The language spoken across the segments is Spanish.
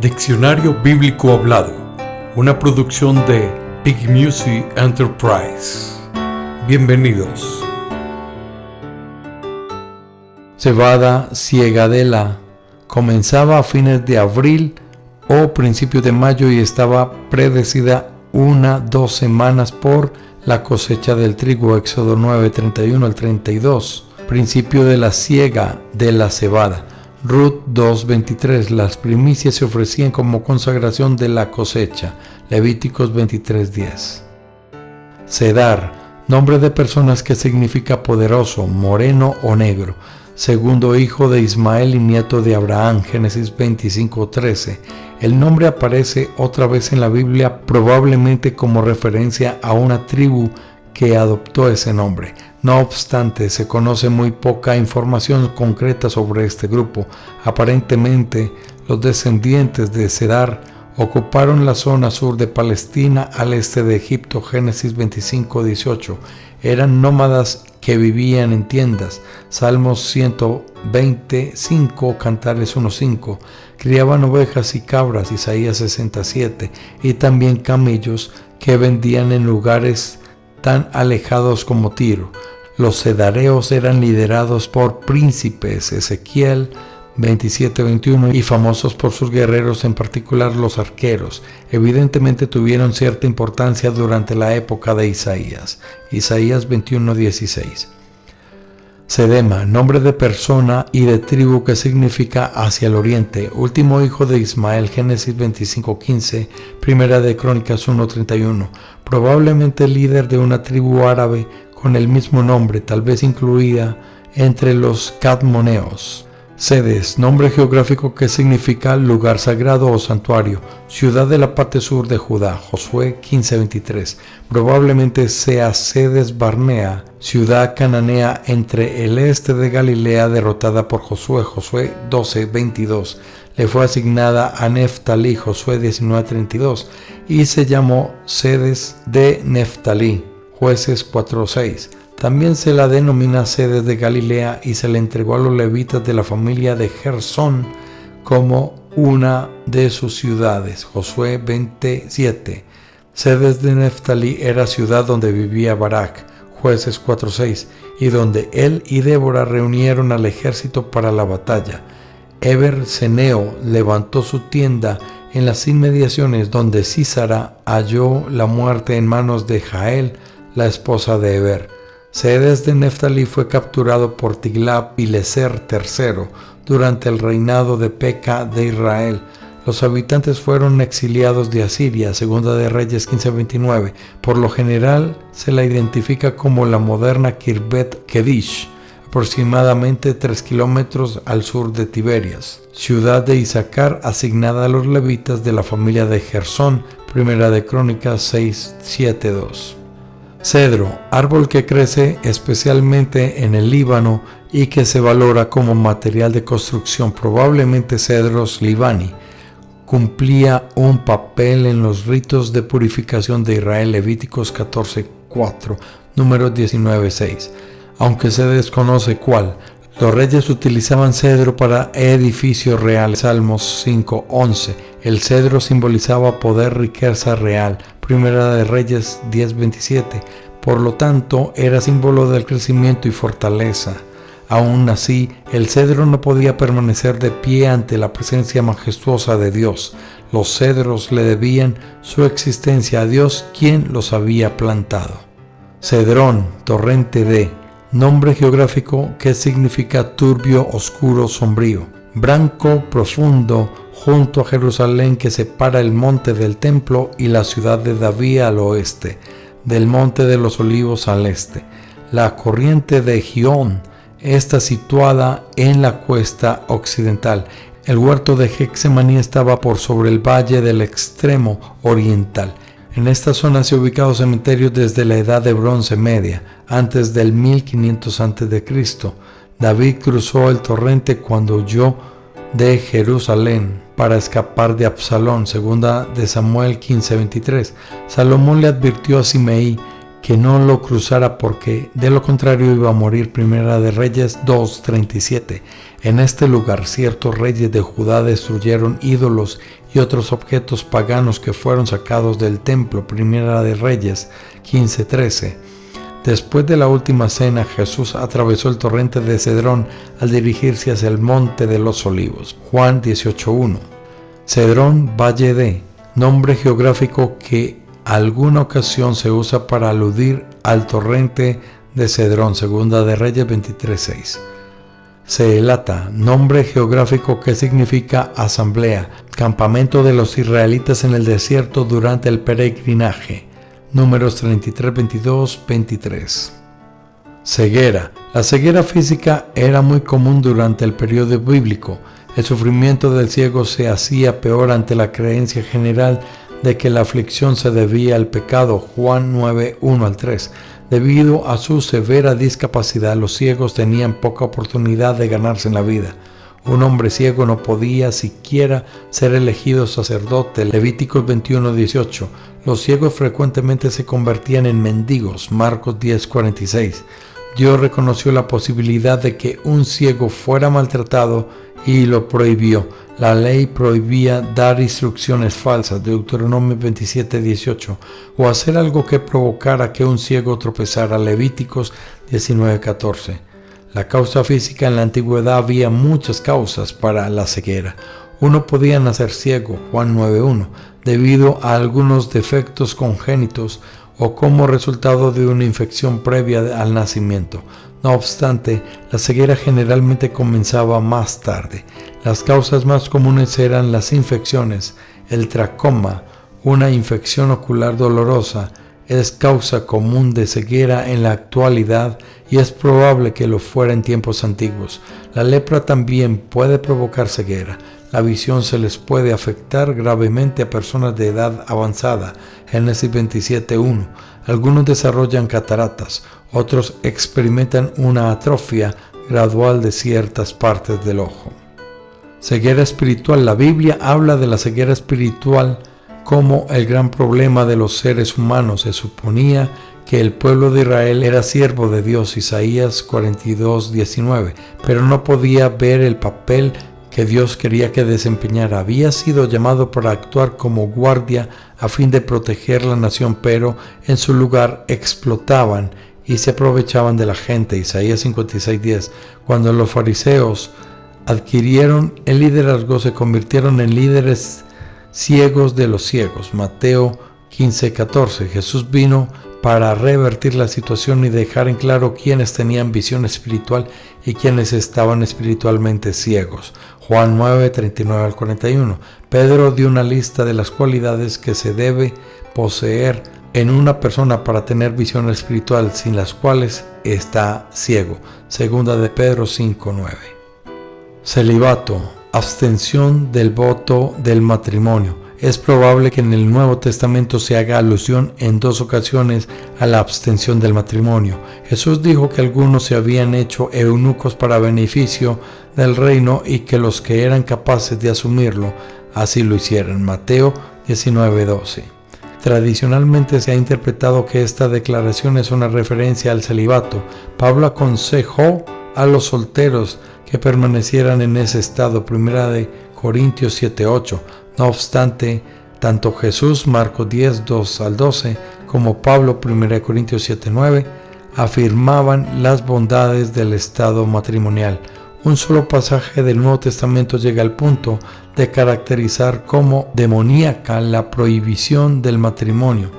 Diccionario Bíblico Hablado, una producción de Big Music Enterprise. Bienvenidos. Cebada Ciegadela comenzaba a fines de abril o principios de mayo y estaba predecida 1-2 semanas por la cosecha del trigo. Éxodo 9:31 al 32. Principio de la siega de la cebada. Ruth 2:23. Las primicias se ofrecían como consagración de la cosecha. Levíticos 23:10. Cedar, nombre de personas que significa poderoso, moreno o negro. Segundo hijo de Ismael y nieto de Abraham. Génesis 25:13. El nombre aparece otra vez en la Biblia, probablemente como referencia a una tribu que adoptó ese nombre. No obstante, se conoce muy poca información concreta sobre este grupo. Aparentemente, los descendientes de Cedar ocuparon la zona sur de Palestina al este de Egipto. Génesis 25:18. Eran nómadas que vivían en tiendas. Salmos 125, Cantares 1:5. Criaban ovejas y cabras. Isaías 67. Y también camellos que vendían en lugares tan alejados como Tiro. Los cedareos eran liderados por príncipes. Ezequiel 27:21, y famosos por sus guerreros, en particular los arqueros. Evidentemente tuvieron cierta importancia durante la época de Isaías. Isaías 21:16. Cedema, nombre de persona y de tribu que significa hacia el oriente. Último hijo de Ismael. Génesis 25:15, Primera de Crónicas 1:31. Probablemente líder de una tribu árabe con el mismo nombre, tal vez incluida entre los cadmoneos. Cedes, nombre geográfico que significa lugar sagrado o santuario, ciudad de la parte sur de Judá. Josué 15:23. Probablemente sea Cedes Barnea, ciudad cananea entre el este de Galilea derrotada por Josué. Josué 12:22. Le fue asignada a Neftalí. Josué 19:32. Y se llamó Cedes de Neftalí. Jueces 4:6. También se la denomina Cedes de Galilea y se le entregó a los levitas de la familia de Gersón como una de sus ciudades. Josué 27. Cedes de Neftalí era ciudad donde vivía Barak. Jueces 4:6. Y donde él y Débora reunieron al ejército para la batalla. Eber Ceneo levantó su tienda en las inmediaciones donde Sísara halló la muerte en manos de Jael, la esposa de Eber. Cedes de Neftalí fue capturado por Tiglat-Pileser III durante el reinado de Peca de Israel. Los habitantes fueron exiliados de Asiria. Segunda de Reyes 15:29. Por lo general se la identifica como la moderna Kirbet Kedish, aproximadamente 3 kilómetros al sur de Tiberias. Ciudad de Isaacar asignada a los levitas de la familia de Gersón. Primera de Crónicas 6:7-2. Cedro, árbol que crece especialmente en el Líbano y que se valora como material de construcción, probablemente Cedros libani. Cumplía un papel en los ritos de purificación de Israel. Levíticos 14:4, Números 19:6. Aunque se desconoce cuál. Los reyes utilizaban cedro para edificios reales. Salmos 5:11. El cedro simbolizaba poder, riqueza real. Primera de Reyes 10:27. Por lo tanto, era símbolo del crecimiento y fortaleza. Aún así, el cedro no podía permanecer de pie ante la presencia majestuosa de Dios. Los cedros le debían su existencia a Dios, quien los había plantado. Cedrón, torrente de, nombre geográfico que significa turbio, oscuro, sombrío. Branco, profundo, junto a Jerusalén, que separa el monte del templo y la ciudad de David al oeste, del monte de los olivos al este. La corriente de Gihón está situada en la cuesta occidental. El huerto de Getsemaní estaba por sobre el valle del extremo oriental. En esta zona se ubicaron cementerios desde la Edad de Bronce Media, antes del 1500 a.C. David cruzó el torrente cuando huyó de Jerusalén para escapar de Absalón. Segunda de Samuel 15:23. Salomón le advirtió a Simeí que no lo cruzara porque de lo contrario iba a morir. Primera de Reyes 2:37. En este lugar ciertos reyes de Judá destruyeron ídolos y otros objetos paganos que fueron sacados del templo. Primera de Reyes 15:13. Después de la última cena, Jesús atravesó el torrente de Cedrón al dirigirse hacia el monte de los Olivos. Juan 18:1. Cedrón, valle de, nombre geográfico que alguna ocasión se usa para aludir al torrente de Cedrón. Segunda de Reyes 23:6. Seelata, nombre geográfico que significa asamblea, campamento de los israelitas en el desierto durante el peregrinaje. Números 33, 22, 23. Ceguera. La ceguera física era muy común durante el periodo bíblico. El sufrimiento del ciego se hacía peor ante la creencia general de que la aflicción se debía al pecado. Juan 9, 1 al 3. Debido a su severa discapacidad, los ciegos tenían poca oportunidad de ganarse en la vida. Un hombre ciego no podía siquiera ser elegido sacerdote. Levíticos 21:18. Los ciegos frecuentemente se convertían en mendigos. Marcos 10:46. Dios reconoció la posibilidad de que un ciego fuera maltratado y lo prohibió. La ley prohibía dar instrucciones falsas, Deuteronomio 27:18, o hacer algo que provocara que un ciego tropezara, Levíticos 19:14. La causa física. En la antigüedad había muchas causas para la ceguera. Uno podía nacer ciego, Juan 9:1, debido a algunos defectos congénitos o como resultado de una infección previa al nacimiento. No obstante, la ceguera generalmente comenzaba más tarde. Las causas más comunes eran las infecciones. El tracoma, una infección ocular dolorosa, es causa común de ceguera en la actualidad y es probable que lo fuera en tiempos antiguos. La lepra también puede provocar ceguera. La visión se les puede afectar gravemente a personas de edad avanzada. Génesis 27:1. Algunos desarrollan cataratas, otros experimentan una atrofia gradual de ciertas partes del ojo. Ceguera espiritual. La Biblia habla de la ceguera espiritual como el gran problema de los seres humanos. Se suponía que el pueblo de Israel era siervo de Dios, Isaías 42:19, pero no podía ver el papel que Dios quería que desempeñara. Había sido llamado para actuar como guardia a fin de proteger la nación, pero en su lugar explotaban y se aprovechaban de la gente. Isaías 56:10. Cuando los fariseos adquirieron el liderazgo, se convirtieron en líderes ciegos de los ciegos. Mateo 15:14. Jesús vino para revertir la situación y dejar en claro quiénes tenían visión espiritual y quiénes estaban espiritualmente ciegos. Juan 9:39 al 41. Pedro dio una lista de las cualidades que se debe poseer en una persona para tener visión espiritual, sin las cuales está ciego. Segunda de Pedro 5:9. Celibato. Abstención del voto del matrimonio. Es probable que en el Nuevo Testamento se haga alusión en 2 ocasiones a la abstención del matrimonio. Jesús dijo que algunos se habían hecho eunucos para beneficio del reino y que los que eran capaces de asumirlo así lo hicieran. Mateo 19:12. Tradicionalmente se ha interpretado que esta declaración es una referencia al celibato. Pablo aconsejó a los solteros que permanecieran en ese estado. Primera de Corintios 7:8. No obstante, tanto Jesús, Marcos 10:2 al 12, como Pablo, 1 Corintios 7:9, afirmaban las bondades del estado matrimonial. Un solo pasaje del Nuevo Testamento llega al punto de caracterizar como demoníaca la prohibición del matrimonio.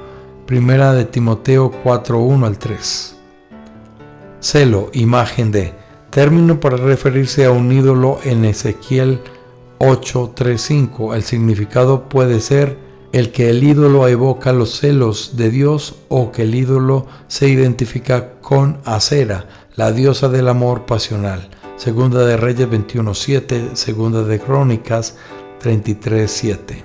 Primera de Timoteo 4:1 al 3. Celo, imagen de, término para referirse a un ídolo en Ezequiel 8:3-5. El significado puede ser el que el ídolo evoca los celos de Dios o que el ídolo se identifica con Acera, la diosa del amor pasional. Segunda de Reyes 21:7, Segunda de Crónicas 33:7.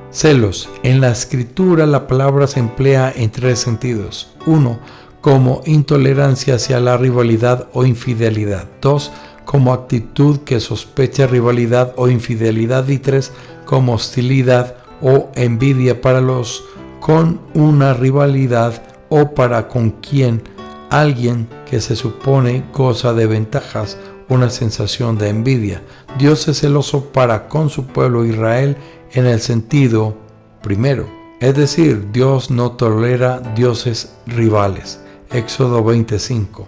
Celos. En la escritura la palabra se emplea en 3 sentidos. 1. Como intolerancia hacia la rivalidad o infidelidad. 2. Como actitud que sospecha rivalidad o infidelidad. Y 3. Como hostilidad o envidia para los con una rivalidad o para con quien alguien que se supone goza de ventajas una sensación de envidia. Dios es celoso para con su pueblo Israel en el sentido primero, es decir, Dios no tolera dioses rivales. Éxodo 25.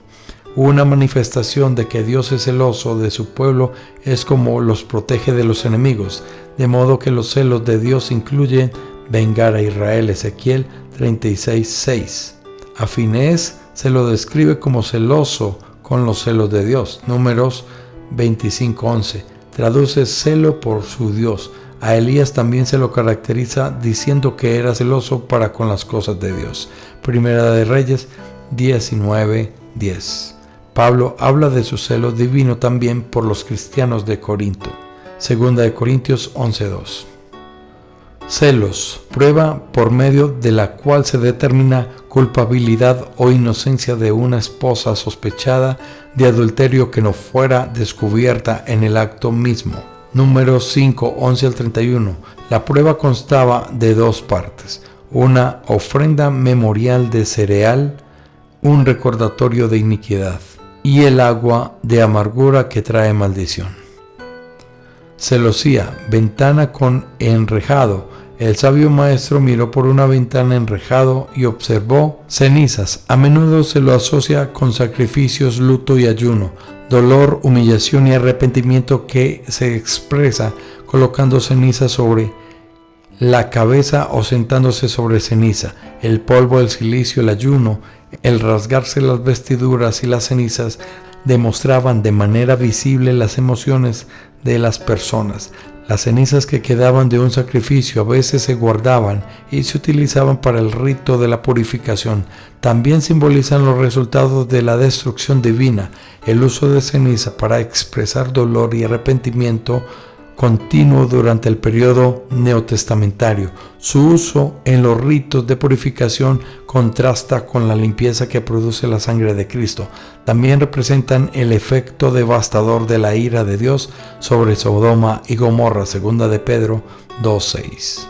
Una manifestación de que Dios es celoso de su pueblo es como los protege de los enemigos, de modo que los celos de Dios incluyen vengar a Israel. Ezequiel 36:6. A Finehés se lo describe como celoso con los celos de Dios. Números 25:11. Traduce celo por su Dios. A Elías también se lo caracteriza diciendo que era celoso para con las cosas de Dios. Primera de Reyes 19:10. Pablo habla de su celo divino también por los cristianos de Corinto. Segunda de Corintios 11:2. Celos, prueba por medio de la cual se determina culpabilidad o inocencia de una esposa sospechada de adulterio que no fuera descubierta en el acto mismo. Números 5:11 al 31. La prueba constaba de dos partes: una ofrenda memorial de cereal, un recordatorio de iniquidad, y el agua de amargura que trae maldición. Celosía, ventana con enrejado. El sabio maestro miró por una ventana enrejado y observó cenizas. A menudo se lo asocia con sacrificios, luto y ayuno, dolor, humillación y arrepentimiento que se expresa colocando ceniza sobre la cabeza o sentándose sobre ceniza. El polvo, el silicio, el ayuno, el rasgarse las vestiduras y las cenizas demostraban de manera visible las emociones de las personas. Las cenizas que quedaban de un sacrificio a veces se guardaban y se utilizaban para el rito de la purificación. También simbolizan los resultados de la destrucción divina. El uso de ceniza para expresar dolor y arrepentimiento continuo durante el periodo neotestamentario. Su uso en los ritos de purificación contrasta con la limpieza que produce la sangre de Cristo. También representan el efecto devastador de la ira de Dios sobre Sodoma y Gomorra. Segunda de Pedro 2:6.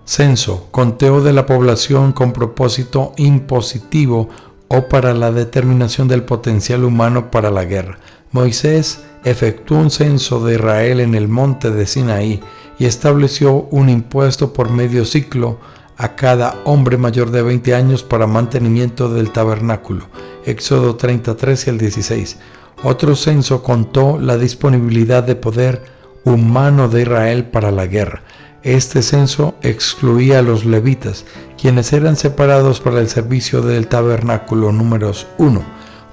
Censo, conteo de la población con propósito impositivo o para la determinación del potencial humano para la guerra. Moisés efectuó un censo de Israel en el monte de Sinaí y estableció un impuesto por medio ciclo a cada hombre mayor de 20 años para mantenimiento del tabernáculo. Éxodo 33 y el 16. Otro censo contó la disponibilidad de poder humano de Israel para la guerra. Este censo excluía a los levitas, quienes eran separados para el servicio del tabernáculo. Números 1.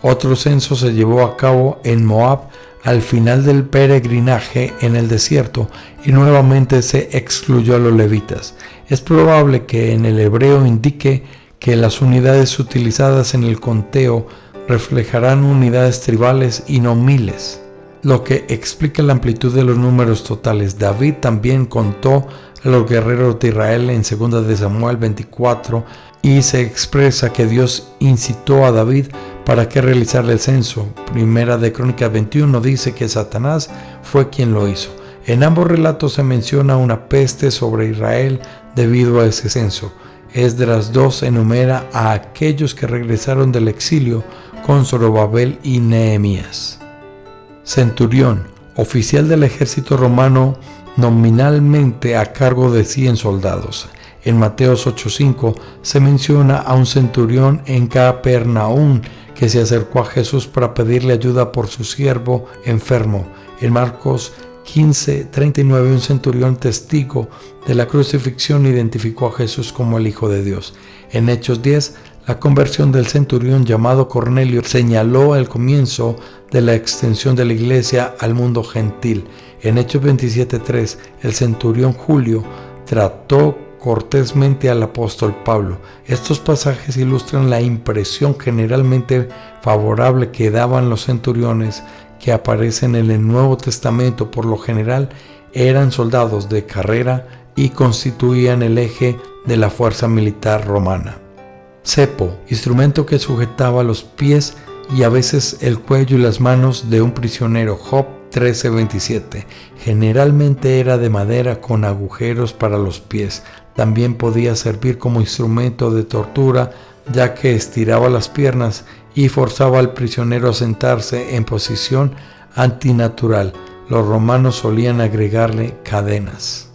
Otro censo se llevó a cabo en Moab al final del peregrinaje en el desierto y nuevamente se excluyó a los levitas. Es probable que en el hebreo indique que las unidades utilizadas en el conteo reflejarán unidades tribales y no miles, lo que explica la amplitud de los números totales. David también contó a los guerreros de Israel en 2 de Samuel 24 y se expresa que Dios incitó a David para que realizara el censo. Primera de Crónicas 21 dice que Satanás fue quien lo hizo. En ambos relatos se menciona una peste sobre Israel debido a ese censo. Esdras 2 enumera a aquellos que regresaron del exilio con Zorobabel y Nehemías. Centurión, oficial del ejército romano nominalmente a cargo de 100 soldados. En Mateos 8:5 se menciona a un centurión en Capernaum que se acercó a Jesús para pedirle ayuda por su siervo enfermo. En Marcos 15:39 un centurión testigo de la crucifixión identificó a Jesús como el Hijo de Dios. En Hechos 10, la conversión del centurión llamado Cornelio señaló el comienzo de la extensión de la iglesia al mundo gentil. En Hechos 27:3, el centurión Julio trató cortésmente al apóstol Pablo. Estos pasajes ilustran la impresión generalmente favorable que daban los centuriones que aparecen en el Nuevo Testamento. Por lo general eran soldados de carrera y constituían el eje de la fuerza militar romana. Cepo, instrumento que sujetaba los pies y a veces el cuello y las manos de un prisionero. Job 13:27. Generalmente era de madera con agujeros para los pies. También podía servir como instrumento de tortura, ya que estiraba las piernas y forzaba al prisionero a sentarse en posición antinatural. Los romanos solían agregarle cadenas.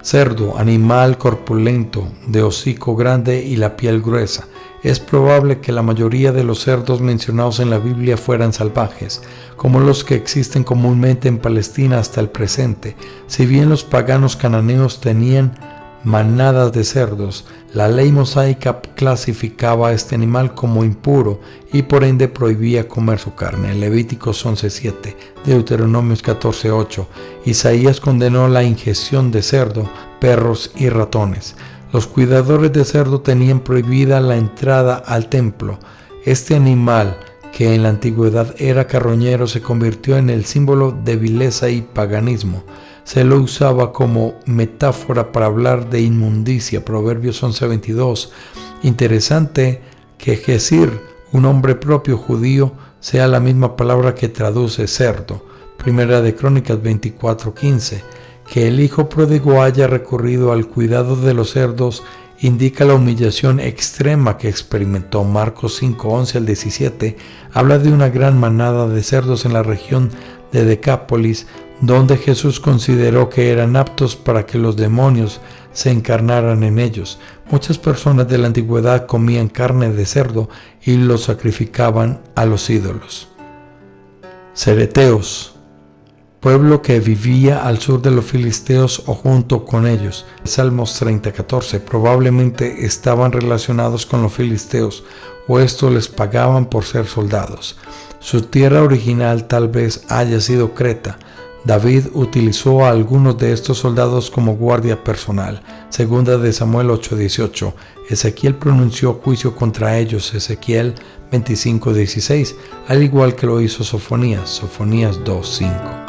Cerdo, animal corpulento, de hocico grande y la piel gruesa. Es probable que la mayoría de los cerdos mencionados en la Biblia fueran salvajes, como los que existen comúnmente en Palestina hasta el presente. Si bien los paganos cananeos tenían manadas de cerdos, la ley mosaica clasificaba a este animal como impuro y por ende prohibía comer su carne. Levíticos 11:7, Deuteronomios 14:8. Isaías condenó la ingestión de cerdo, perros y ratones. Los cuidadores de cerdo tenían prohibida la entrada al templo. Este animal, que en la antigüedad era carroñero, se convirtió en el símbolo de vileza y paganismo. Se lo usaba como metáfora para hablar de inmundicia. Proverbios 11:22. Interesante que Jesir, un nombre propio judío, sea la misma palabra que traduce cerdo. Primera de Crónicas 24:15. Que el hijo pródigo haya recurrido al cuidado de los cerdos indica la humillación extrema que experimentó. Marcos 5:11 al 17 habla de una gran manada de cerdos en la región de Decápolis, donde Jesús consideró que eran aptos para que los demonios se encarnaran en ellos. Muchas personas de la antigüedad comían carne de cerdo y lo sacrificaban a los ídolos. Cereteos, pueblo que vivía al sur de los filisteos o junto con ellos. Salmos 30:14. Probablemente estaban relacionados con los filisteos, o esto les pagaban por ser soldados. Su tierra original tal vez haya sido Creta. David utilizó a algunos de estos soldados como guardia personal. Segunda de Samuel 8:18. Ezequiel pronunció juicio contra ellos. Ezequiel 25:16, al igual que lo hizo Sofonías. Sofonías 2:5.